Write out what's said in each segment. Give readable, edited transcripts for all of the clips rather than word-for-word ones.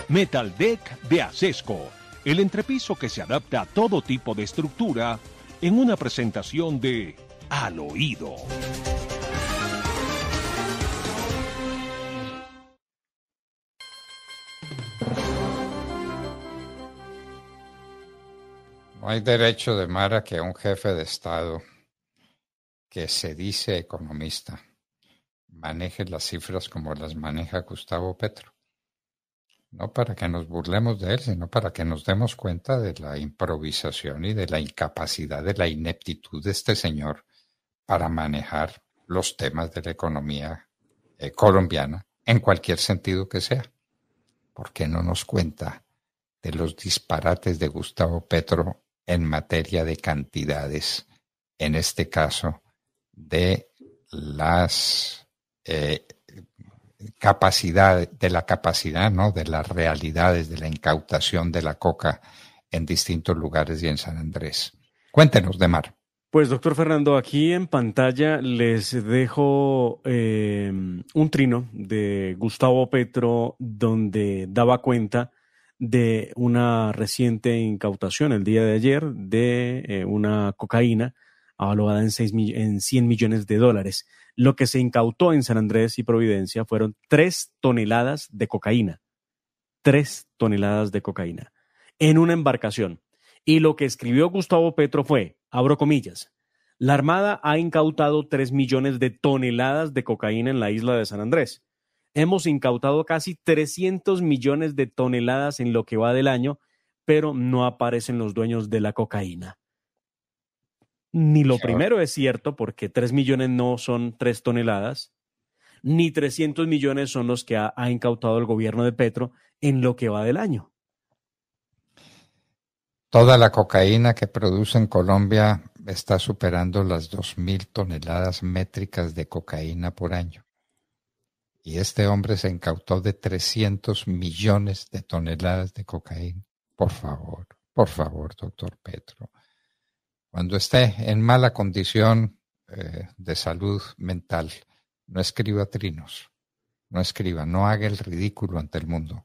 Metal Deck de Acesco, el entrepiso que se adapta a todo tipo de estructura en una presentación de Al Oído. No hay derecho de Mara que un jefe de Estado que se dice economista maneje las cifras como las maneja Gustavo Petro. No para que nos burlemos de él, sino para que nos demos cuenta de la improvisación y de la incapacidad, de la ineptitud de este señor para manejar los temas de la economía colombiana en cualquier sentido que sea. ¿Por qué no nos cuenta de los disparates de Gustavo Petro en materia de cantidades, en este caso de las capacidad, ¿no? De las realidades de la incautación de la coca en distintos lugares y en San Andrés? Cuéntenos, Demar. Pues, doctor Fernando, aquí en pantalla les dejo un trino de Gustavo Petro donde daba cuenta de una reciente incautación el día de ayer de una cocaína evaluada en 100 millones de dólares. Lo que se incautó en San Andrés y Providencia fueron 3 toneladas de cocaína. 3 toneladas de cocaína en una embarcación. Y lo que escribió Gustavo Petro fue, abro comillas, la Armada ha incautado 3 millones de toneladas de cocaína en la isla de San Andrés. Hemos incautado casi 300 millones de toneladas en lo que va del año, pero no aparecen los dueños de la cocaína. Ni lo primero es cierto, porque 3 millones no son 3 toneladas, ni 300 millones son los que ha incautado el gobierno de Petro en lo que va del año. Toda la cocaína que produce en Colombia está superando las 2.000 toneladas métricas de cocaína por año. Y este hombre se incautó de 300 millones de toneladas de cocaína. Por favor, doctor Petro. Cuando esté en mala condición de salud mental, no escriba trinos, no haga el ridículo ante el mundo,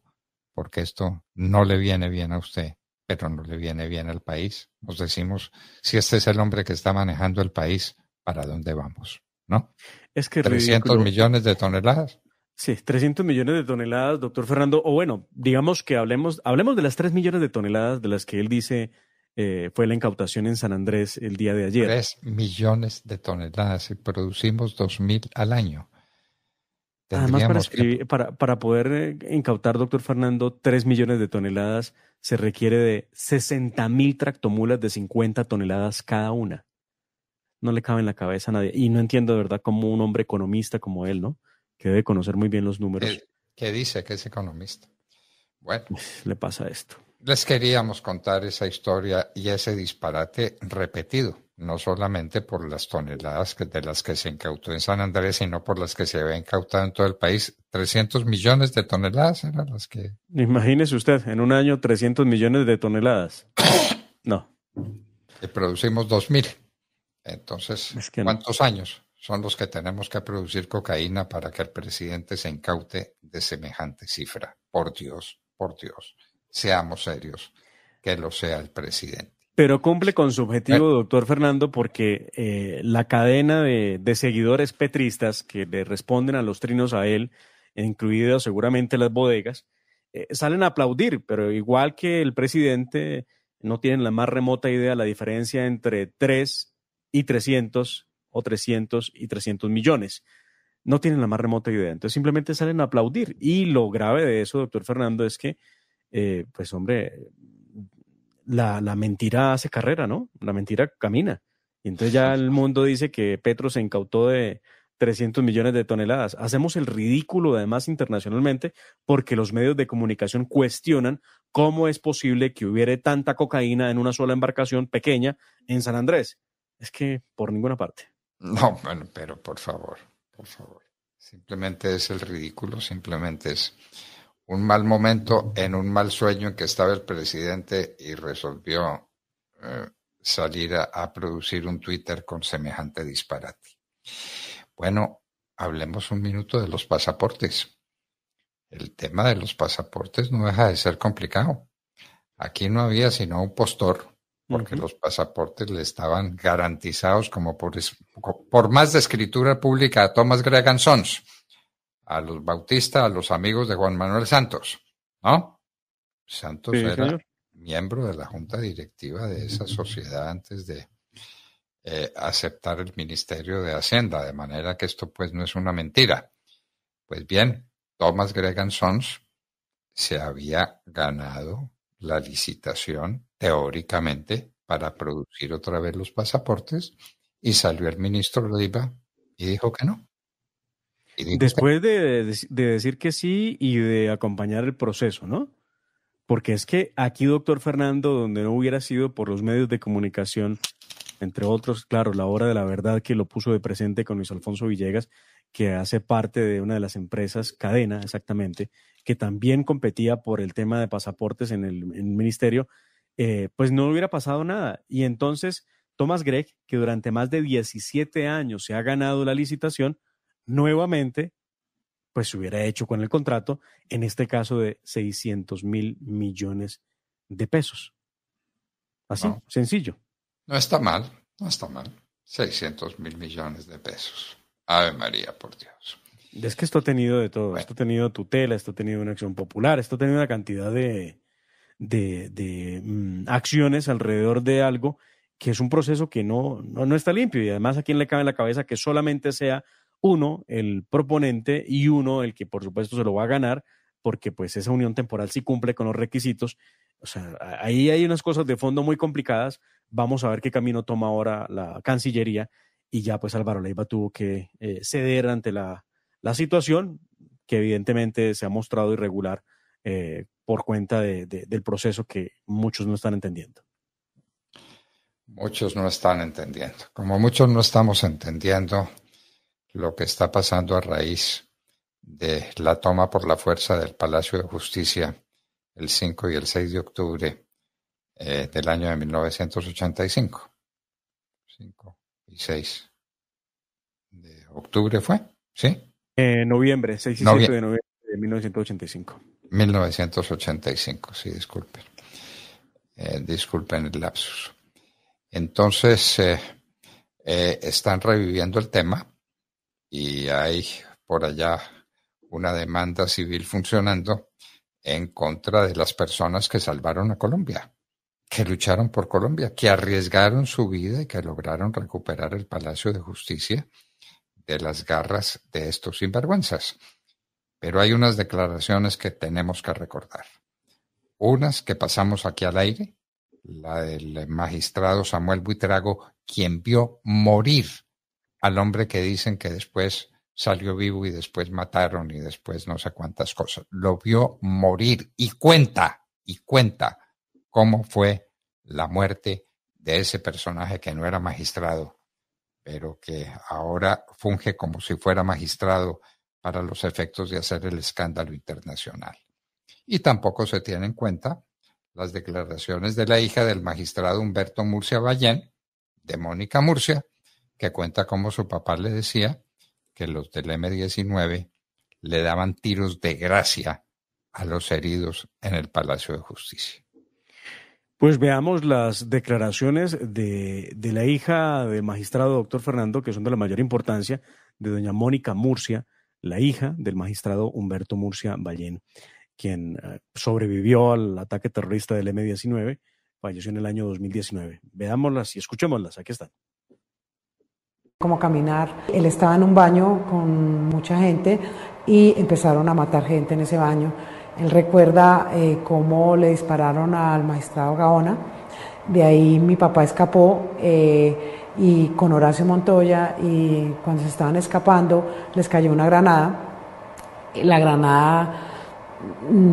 porque esto no le viene bien a usted, pero no le viene bien al país. Nos decimos, si este es el hombre que está manejando el país, ¿para dónde vamos? ¿No? Es que 300 millones de toneladas. Sí, 300 millones de toneladas, doctor Fernando. O bueno, digamos que hablemos de las 3 millones de toneladas de las que él dice fue la incautación en San Andrés el día de ayer. 3 millones de toneladas y producimos 2.000 al año. Además, para poder incautar, doctor Fernando, 3 millones de toneladas, se requiere de 60.000 tractomulas de 50 toneladas cada una. No le cabe en la cabeza a nadie. Y no entiendo de verdad cómo un hombre economista como él, ¿no? Que debe conocer muy bien los números. ¿Qué dice que es economista? Bueno, le pasa esto. Les queríamos contar esa historia y ese disparate repetido, no solamente por las toneladas de las que se incautó en San Andrés, sino por las que se había incautado en todo el país. 300 millones de toneladas eran las que... Imagínese usted, en un año 300 millones de toneladas. No. Y producimos 2.000. Entonces, ¿cuántos años son los que tenemos que producir cocaína para que el presidente se incaute de semejante cifra? Por Dios, seamos serios, que lo sea el presidente. Pero cumple con su objetivo, doctor Fernando, porque la cadena de seguidores petristas que le responden a los trinos a él, incluidas seguramente las bodegas, salen a aplaudir, pero igual que el presidente, no tienen la más remota idea de la diferencia entre 3 y 300 o 300 y 300 millones. No tienen la más remota idea. Entonces simplemente salen a aplaudir. Y lo grave de eso, doctor Fernando, es que, pues hombre, la mentira hace carrera, ¿no? La mentira camina. Y entonces ya el mundo dice que Petro se incautó de 300 millones de toneladas. Hacemos el ridículo además internacionalmente porque los medios de comunicación cuestionan cómo es posible que hubiera tanta cocaína en una sola embarcación pequeña en San Andrés. Es que por ninguna parte. No, bueno, pero por favor. Simplemente es el ridículo, simplemente es un mal momento en un mal sueño en que estaba el presidente y resolvió salir a producir un Twitter con semejante disparate. Bueno, hablemos un minuto de los pasaportes. el tema de los pasaportes no deja de ser complicado. Aquí no había sino un postor, porque los pasaportes le estaban garantizados como por más de escritura pública a Thomas Gregan Sons, a los Bautista, a los amigos de Juan Manuel Santos, ¿no? Santos Sí, era señor. miembro de la junta directiva de esa sociedad antes de aceptar el Ministerio de Hacienda, de manera que esto pues no es una mentira. Pues bien, Thomas Gregan Sons se había ganado la licitación teóricamente para producir otra vez los pasaportes y salió el ministro Leiva y dijo que no. Y dijo Después de decir que sí y de acompañar el proceso, ¿no? Porque es que aquí, doctor Fernando, donde no hubiera sido por los medios de comunicación, entre otros, claro, la hora de la verdad que lo puso de presente con Luis Alfonso Villegas, que hace parte de una de las empresas, Cadena, exactamente, que también competía por el tema de pasaportes en el ministerio, pues no hubiera pasado nada. Y entonces, Thomas Gregg, que durante más de 17 años se ha ganado la licitación, nuevamente pues se hubiera hecho con el contrato, en este caso de 600,000 millones de pesos. Así, no, sencillo. no está mal, no está mal. 600.000 millones de pesos. Ave María, por Dios. Es que esto ha tenido de todo. Bueno. Esto ha tenido tutela, esto ha tenido una acción popular, esto ha tenido una cantidad de acciones alrededor de algo que es un proceso que no está limpio. Y además, ¿a quién le cabe en la cabeza que solamente sea uno el proponente y uno el que por supuesto se lo va a ganar, porque pues esa unión temporal sí cumple con los requisitos? O sea, ahí hay unas cosas de fondo muy complicadas. Vamos a ver qué camino toma ahora la Cancillería, y ya pues Álvaro Leiva tuvo que ceder ante la situación, que evidentemente se ha mostrado irregular por cuenta del proceso que muchos no están entendiendo. Muchos no están entendiendo. Como muchos no estamos entendiendo lo que está pasando a raíz de la toma por la fuerza del Palacio de Justicia el 5 y el 6 de octubre del año de 1985. 5 y 6 de octubre fue, ¿sí? Noviembre, 6 y 7 de noviembre de 1985. 1985, sí, disculpen. Disculpen el lapsus. Entonces, están reviviendo el tema y hay por allá una demanda civil funcionando en contra de las personas que salvaron a Colombia, que lucharon por Colombia, que arriesgaron su vida y que lograron recuperar el Palacio de Justicia de las garras de estos sinvergüenzas. Pero hay unas declaraciones que tenemos que recordar. Unas que pasamos aquí al aire, la del magistrado Samuel Buitrago, quien vio morir al hombre que dicen que después salió vivo y después mataron y después no sé cuántas cosas. Lo vio morir y cuenta cómo fue la muerte de ese personaje que no era magistrado, pero que ahora funge como si fuera magistrado para los efectos de hacer el escándalo internacional. Y tampoco se tienen en cuenta las declaraciones de la hija del magistrado Humberto Murcia Ballén, de Mónica Murcia, que cuenta cómo su papá le decía que los del M-19 le daban tiros de gracia a los heridos en el Palacio de Justicia. Pues veamos las declaraciones de la hija del magistrado doctor Fernando, que son de la mayor importancia, de doña Mónica Murcia, la hija del magistrado Humberto Murcia Ballén, quien sobrevivió al ataque terrorista del M-19, falleció en el año 2019. Veámoslas y escuchémoslas, aquí están. Como caminar, él estaba en un baño con mucha gente y empezaron a matar gente en ese baño. Él recuerda cómo le dispararon al magistrado Gaona, de ahí mi papá escapó y con Horacio Montoya, y cuando se estaban escapando les cayó una granada. La granada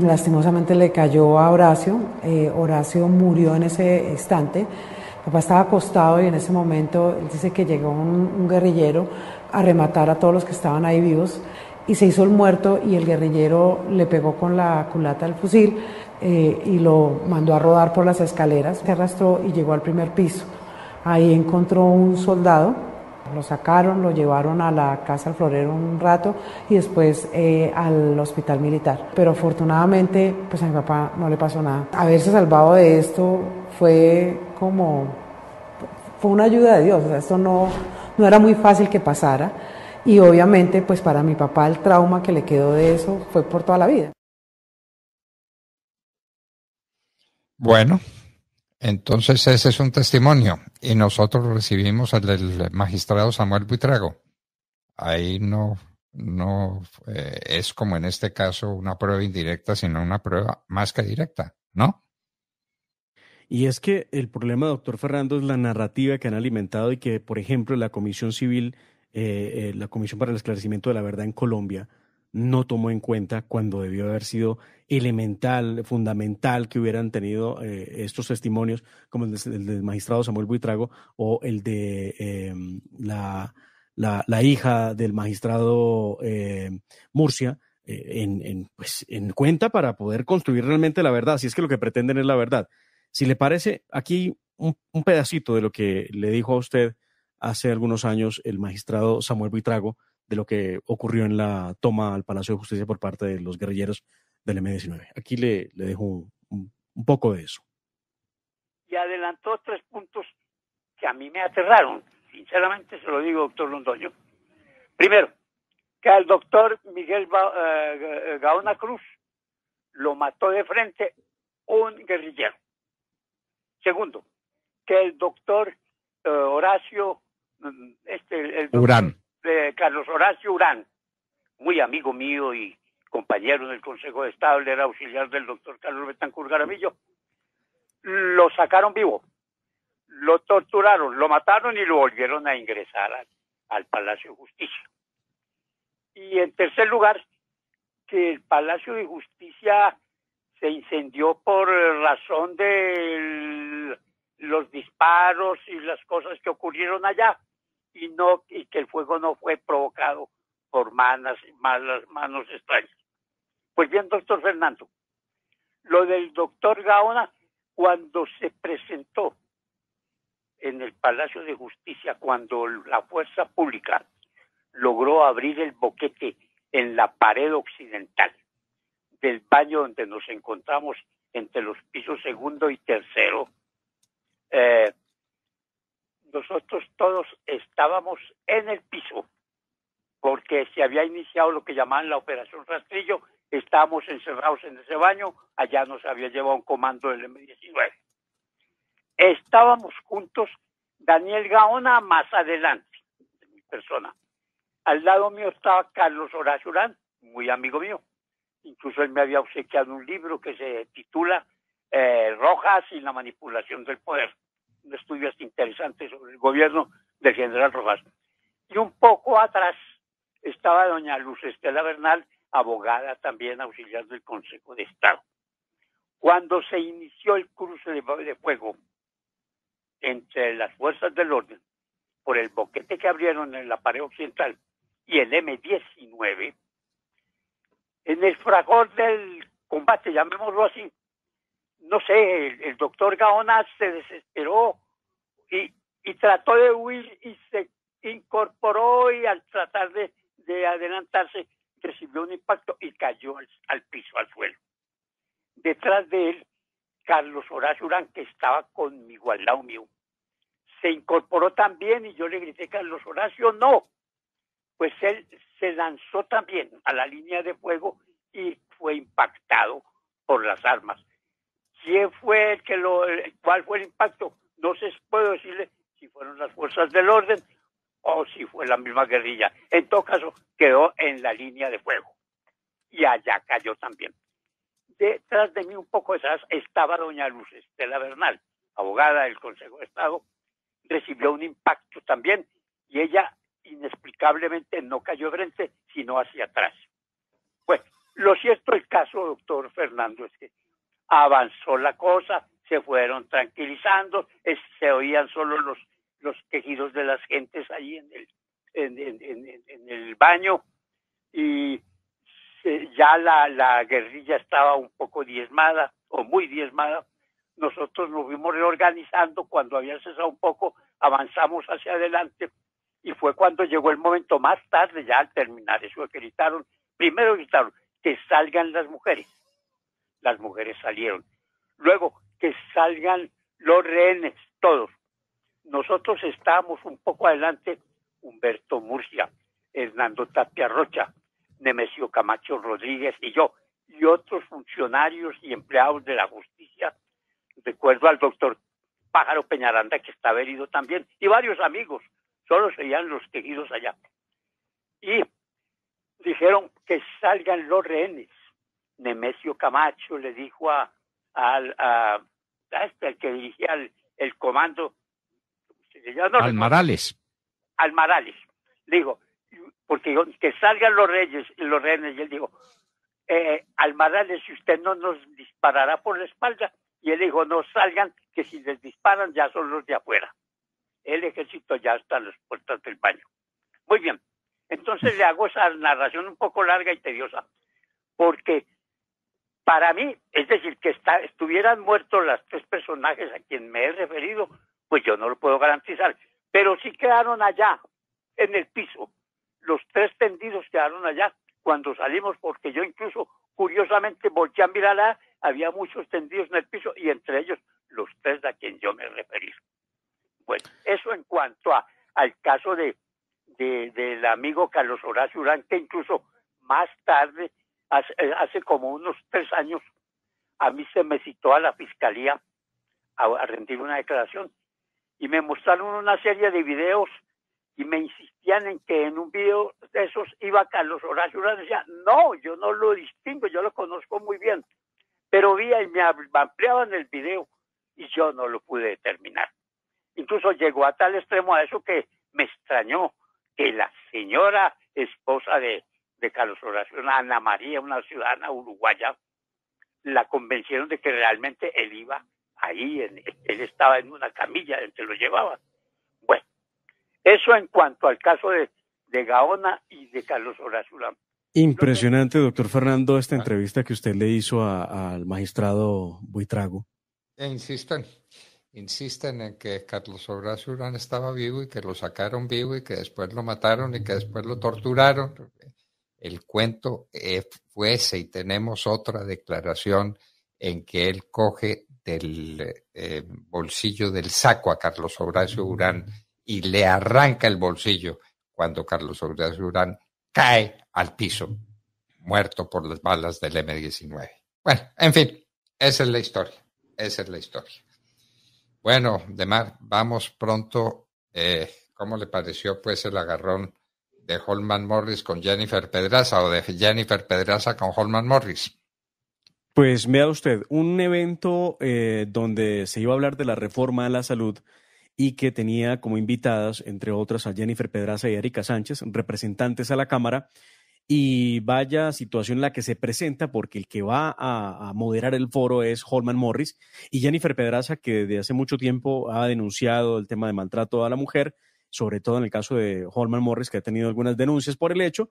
lastimosamente le cayó a Horacio. Horacio murió en ese instante. Papá estaba acostado y en ese momento él dice que llegó un guerrillero a rematar a todos los que estaban ahí vivos y se hizo el muerto, y el guerrillero le pegó con la culata del fusil y lo mandó a rodar por las escaleras. Se arrastró y llegó al primer piso. Ahí encontró un soldado Lo sacaron, lo llevaron a la casa del florero un rato y después al hospital militar. Pero afortunadamente, pues a mi papá no le pasó nada. Haberse salvado de esto fue una ayuda de Dios. O sea, esto no era muy fácil que pasara. Y obviamente, pues para mi papá el trauma que le quedó de eso fue por toda la vida. Bueno, entonces ese es un testimonio y nosotros recibimos el del magistrado Samuel Buitrago. Ahí no es como en este caso una prueba indirecta, sino una prueba más que directa, ¿no? Y es que el problema, doctor Fernando, es la narrativa que han alimentado y que, por ejemplo, la Comisión Civil, la Comisión para el Esclarecimiento de la Verdad en Colombia, no tomó en cuenta cuando debió haber sido elemental, fundamental que hubieran tenido estos testimonios, como el del magistrado Samuel Buitrago o el de la hija del magistrado Murcia, pues, en cuenta para poder construir realmente la verdad, si es que lo que pretenden es la verdad. Si le parece, aquí un pedacito de lo que le dijo a usted hace algunos años el magistrado Samuel Buitrago de lo que ocurrió en la toma al Palacio de Justicia por parte de los guerrilleros del M-19. Aquí le dejo un poco de eso. Y adelantó 3 puntos que a mí me aterraron. Sinceramente se lo digo, doctor Londoño. Primero, que al doctor Miguel Gaona Cruz lo mató de frente un guerrillero. Segundo, que el doctor Horacio, el doctor Urán. Carlos Horacio Urán, muy amigo mío y compañero del Consejo de Estado, él era auxiliar del doctor Carlos Betancur Garamillo, lo sacaron vivo, lo torturaron, lo mataron y lo volvieron a ingresar al Palacio de Justicia. Y en tercer lugar, que el Palacio de Justicia se incendió por razón de los disparos y las cosas que ocurrieron allá y que el fuego no fue provocado por manos extrañas. Pues bien, doctor Fernando, lo del doctor Gaona, cuando se presentó en el Palacio de Justicia, cuando la fuerza pública logró abrir el boquete en la pared occidental del baño donde nos encontramos entre los pisos segundo y tercero, nosotros todos estábamos en el piso porque se había iniciado lo que llamaban la operación Rastrillo, estábamos encerrados en ese baño, allá nos había llevado un comando del M-19. Estábamos juntos, Daniel Gaona más adelante, mi persona. Al lado mío estaba Carlos Horacio Urán, muy amigo mío. Incluso él me había obsequiado un libro que se titula Rojas y la manipulación del poder. Un estudio interesante sobre el gobierno del general Rojas. Y un poco atrás estaba doña Luz Estela Bernal, abogada también auxiliar del Consejo de Estado. Cuando se inició el cruce de fuego entre las fuerzas del orden por el boquete que abrieron en la pared occidental y el M-19, en el fragor del combate, llamémoslo así, no sé, el doctor Gaona se desesperó y trató de huir y se incorporó y al tratar de adelantarse recibió un impacto y cayó al piso, al suelo. Detrás de él, Carlos Horacio Urán, que estaba conmigo al lado mío, se incorporó también y yo le grité, Carlos Horacio, no. Pues él se lanzó también a la línea de fuego y fue impactado por las armas. ¿Quién fue cuál fue el impacto? No sé si puedo decirle si fueron las fuerzas del orden o si fue la misma guerrilla. En todo caso, quedó en la línea de fuego y allá cayó también. Detrás de mí, un poco detrás, estaba doña Luz Estela Bernal, abogada del Consejo de Estado, recibió un impacto también y ella inexplicablemente no cayó de frente, sino hacia atrás. Bueno, lo cierto del caso, doctor Fernando, es que avanzó la cosa, se fueron tranquilizando, se oían solo los quejidos de las gentes ahí en el baño y ya la guerrilla estaba un poco diezmada o muy diezmada. Nosotros nos fuimos reorganizando cuando había cesado un poco, avanzamos hacia adelante Y fue cuando llegó el momento más tarde, ya al terminar eso, que gritaron, primero gritaron que salgan las mujeres. Las mujeres salieron. Luego, que salgan los rehenes, todos. Nosotros estábamos un poco adelante, Humberto Murcia, Hernando Tapia Rocha, Nemesio Camacho Rodríguez y yo, y otros funcionarios y empleados de la justicia. Recuerdo al doctor Pájaro Peñaranda, que estaba herido también, y varios amigos, solo se veían los tejidos allá. Y dijeron que salgan los rehenes. Nemesio Camacho le dijo al que dirigía el comando, al Marales. Al Marales, digo, porque que salgan los rehenes, y él dijo, al Marales, si usted no nos disparará por la espalda, y él dijo, no salgan, que si les disparan ya son los de afuera. El ejército ya está a las puertas del baño. Muy bien, entonces le hago esa narración un poco larga y tediosa, porque para mí, es decir, que estuvieran muertos las tres personajes a quien me he referido, pues yo no lo puedo garantizar, pero sí quedaron allá, en el piso. Los tres tendidos quedaron allá cuando salimos, porque yo incluso, curiosamente, volteé a mirar, había muchos tendidos en el piso, y entre ellos los tres a quien yo me referí. Bueno, eso en cuanto al caso del amigo Carlos Horacio Urán, que incluso más tarde, hace como unos 3 años, a mí se me citó a la fiscalía a rendir una declaración, y me mostraron una serie de videos y me insistían en que en un video de esos iba Carlos Horacio Urán. Decía, no, yo no lo distingo, yo lo conozco muy bien, pero vi y me ampliaban el video y yo no lo pude determinar. Incluso llegó a tal extremo a eso que me extrañó que la señora esposa de Carlos Horacio, Ana María, una ciudadana uruguaya, la convencieron de que realmente él iba ahí, él estaba en una camilla, él se lo llevaba. Bueno, eso en cuanto al caso de Gaona y de Carlos Horacio Urán. Impresionante, doctor Fernando, esta entrevista que usted le hizo al magistrado Buitrago. Insisten en que Carlos Horacio Urán estaba vivo y que lo sacaron vivo y que después lo mataron y que después lo torturaron. El cuento fue ese, y tenemos otra declaración en que él coge del bolsillo del saco a Carlos Horacio Urán y le arranca el bolsillo cuando Carlos Horacio Urán cae al piso, muerto por las balas del M-19. Bueno, en fin, esa es la historia. Bueno, Demar, vamos pronto. ¿Cómo le pareció pues el agarrón de Holman Morris con Jennifer Pedraza, o de Jennifer Pedraza con Holman Morris? Pues vea usted, un evento donde se iba a hablar de la reforma a la salud y que tenía como invitadas, entre otras, a Jennifer Pedraza y Erika Sánchez, representantes a la Cámara, y vaya situación en la que se presenta, porque el que va a moderar el foro es Holman Morris, y Jennifer Pedraza, que desde hace mucho tiempo ha denunciado el tema de maltrato a la mujer, sobre todo en el caso de Holman Morris, que ha tenido algunas denuncias por el hecho,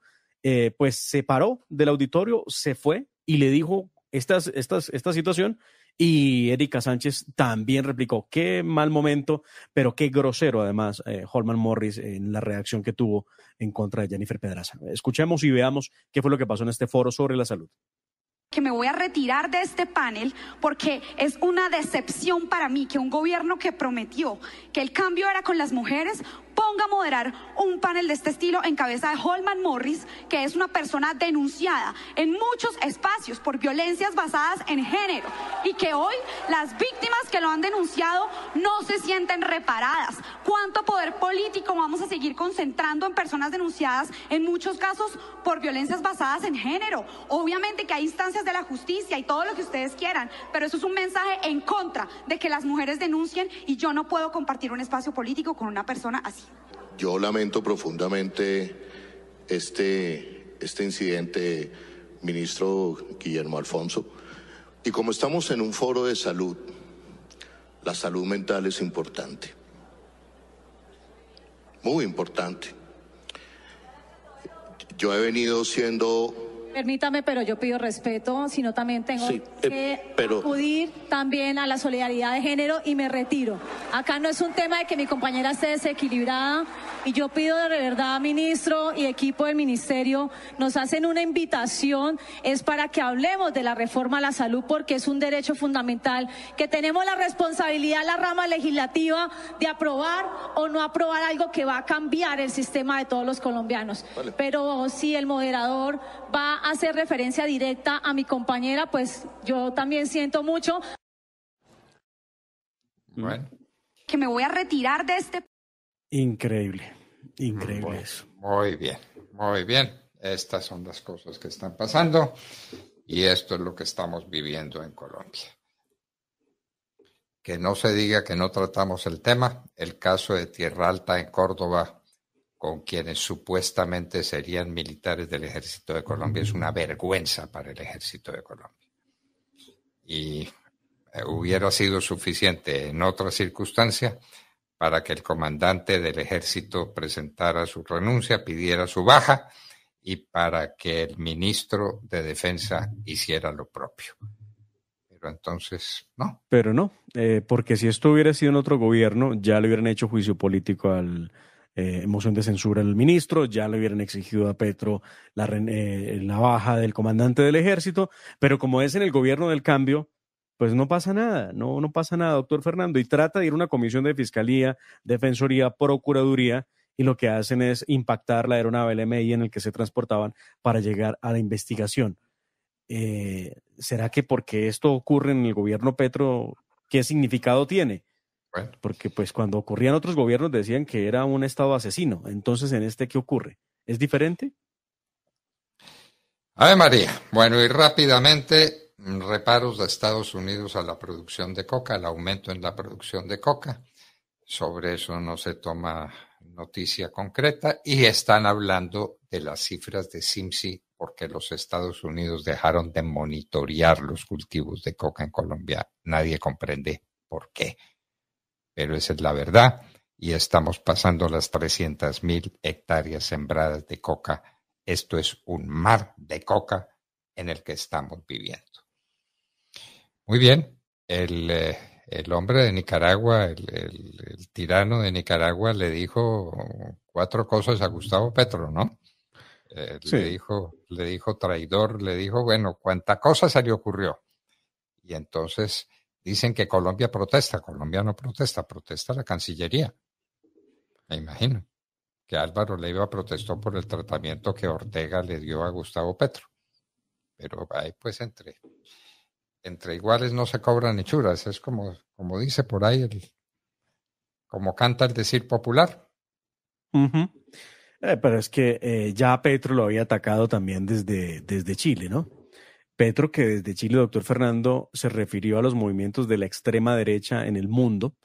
pues se paró del auditorio, se fue y le dijo esta situación, y Erika Sánchez también replicó. Qué mal momento, pero qué grosero además Holman Morris en la reacción que tuvo en contra de Jennifer Pedraza. Escuchemos y veamos qué fue lo que pasó en este foro sobre la salud. Que me voy a retirar de este panel porque es una decepción para mí que un gobierno que prometió que el cambio era con las mujeres ponga a moderar un panel de este estilo en cabeza de Holman Morris, que es una persona denunciada en muchos espacios por violencias basadas en género, y que hoy las víctimas que lo han denunciado no se sienten reparadas. ¿Cuánto poder político vamos a seguir concentrando en personas denunciadas, en muchos casos por violencias basadas en género? Obviamente que hay instancias de la justicia y todo lo que ustedes quieran, pero eso es un mensaje en contra de que las mujeres denuncien, y yo no puedo compartir un espacio político con una persona así. Yo lamento profundamente este incidente, ministro Guillermo Alfonso. Y como estamos en un foro de salud, la salud mental es importante, muy importante. Yo he venido siendo Permítame, pero yo pido respeto, sino también tengo que acudir también a la solidaridad de género y me retiro. Acá no es un tema de que mi compañera esté desequilibrada y yo pido de verdad, ministro y equipo del ministerio, nos hacen una invitación, es para que hablemos de la reforma a la salud porque es un derecho fundamental, que tenemos la responsabilidad, la rama legislativa, de aprobar o no aprobar algo que va a cambiar el sistema de todos los colombianos. Vale. Pero si el moderador va a hacer referencia directa a mi compañera, pues yo también siento mucho. Bueno. Que me voy a retirar de este... Increíble bueno, eso. Muy bien. Estas son las cosas que están pasando y esto es lo que estamos viviendo en Colombia. Que no se diga que no tratamos el tema. El caso de Tierra Alta en Córdoba, con quienes supuestamente serían militares del Ejército de Colombia, es una vergüenza para el Ejército de Colombia. Y hubiera sido suficiente en otra circunstancia para que el comandante del Ejército presentara su renuncia, pidiera su baja y para que el ministro de Defensa hiciera lo propio. Pero entonces, no. Pero no, porque si esto hubiera sido en otro gobierno, ya le hubieran hecho juicio político al moción de censura al ministro, ya le hubieran exigido a Petro la baja del comandante del ejército, pero como es en el gobierno del cambio, pues no pasa nada, no pasa nada, doctor Fernando, y trata de ir a una comisión de fiscalía, defensoría, procuraduría, y lo que hacen es impactar la aeronave LMI en el que se transportaban para llegar a la investigación. ¿Será que porque esto ocurre en el gobierno Petro, qué significado tiene? Bueno. Porque pues cuando ocurrían otros gobiernos decían que era un estado asesino. Entonces, ¿en este qué ocurre? ¿Es diferente? Ave María. Bueno, y rápidamente, reparos de Estados Unidos a la producción de coca, el aumento en la producción de coca. Sobre eso no se toma noticia concreta y están hablando de las cifras de CIMSI porque los Estados Unidos dejaron de monitorear los cultivos de coca en Colombia. Nadie comprende por qué. Pero esa es la verdad y estamos pasando las 300,000 hectáreas sembradas de coca. Esto es un mar de coca en el que estamos viviendo. Muy bien, el hombre de Nicaragua, el tirano de Nicaragua le dijo 4 cosas a Gustavo Petro, ¿no? Sí. Le dijo traidor, le dijo, bueno, cuánta cosa se le ocurrió. Y entonces dicen que Colombia protesta. Colombia no protesta, protesta la Cancillería. Me imagino que Álvaro Leiva protestó por el tratamiento que Ortega le dio a Gustavo Petro. Pero ahí pues entre iguales no se cobran hechuras. Es como dice por ahí, como canta el decir popular. Uh-huh. Pero es que ya Petro lo había atacado también desde Chile, ¿no? Petro, que desde Chile, doctor Fernando, se refirió a los movimientos de la extrema derecha en el mundo,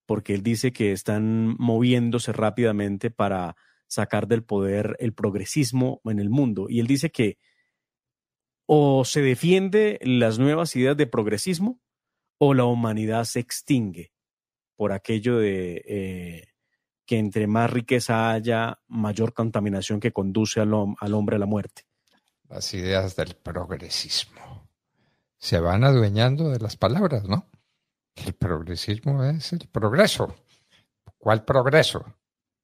porque él dice que están moviéndose rápidamente para sacar del poder el progresismo en el mundo. Y él dice que o se defiende las nuevas ideas de progresismo o la humanidad se extingue por aquello de que entre más riqueza haya, mayor contaminación que conduce al hombre a la muerte. Las ideas del progresismo se van adueñando de las palabras, ¿no? El progresismo es el progreso. ¿Cuál progreso?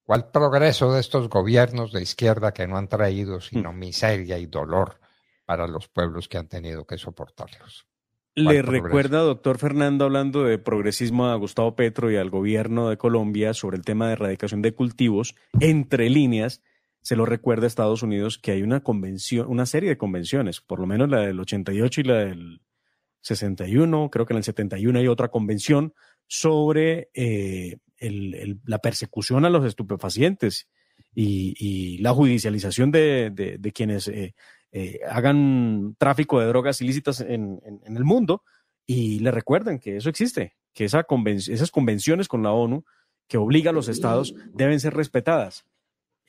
¿Cuál progreso de estos gobiernos de izquierda que no han traído sino miseria y dolor para los pueblos que han tenido que soportarlos? Le recuerda, doctor Fernando, hablando de progresismo, a Gustavo Petro y al gobierno de Colombia sobre el tema de erradicación de cultivos, entre líneas, se lo recuerda a Estados Unidos que hay una convención, una serie de convenciones, por lo menos la del 88 y la del 61, creo que en el 71 hay otra convención sobre la persecución a los estupefacientes y la judicialización de quienes hagan tráfico de drogas ilícitas en el mundo, y le recuerdan que eso existe, que esas convenciones con la ONU que obliga a los estados deben ser respetadas.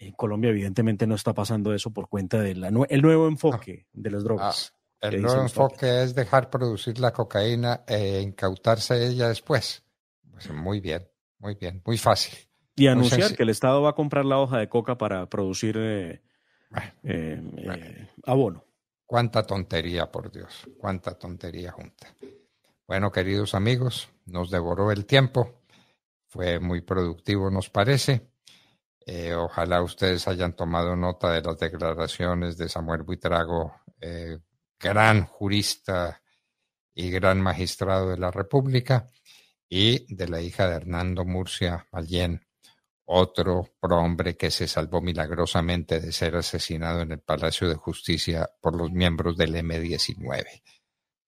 En Colombia evidentemente no está pasando eso por cuenta del nuevo enfoque de las drogas. El nuevo enfoque es dejar producir la cocaína e incautarse ella después. Pues muy bien, muy fácil. Y anunciar que el Estado va a comprar la hoja de coca para producir abono. Cuánta tontería, por Dios, cuánta tontería junta. Bueno, queridos amigos, nos devoró el tiempo. Fue muy productivo, nos parece. Ojalá ustedes hayan tomado nota de las declaraciones de Samuel Buitrago, gran jurista y gran magistrado de la República, y de la hija de Hernando Murcia Mallén, otro prohombre que se salvó milagrosamente de ser asesinado en el Palacio de Justicia por los miembros del M-19.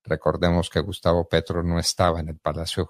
Recordemos que Gustavo Petro no estaba en el Palacio de Justicia.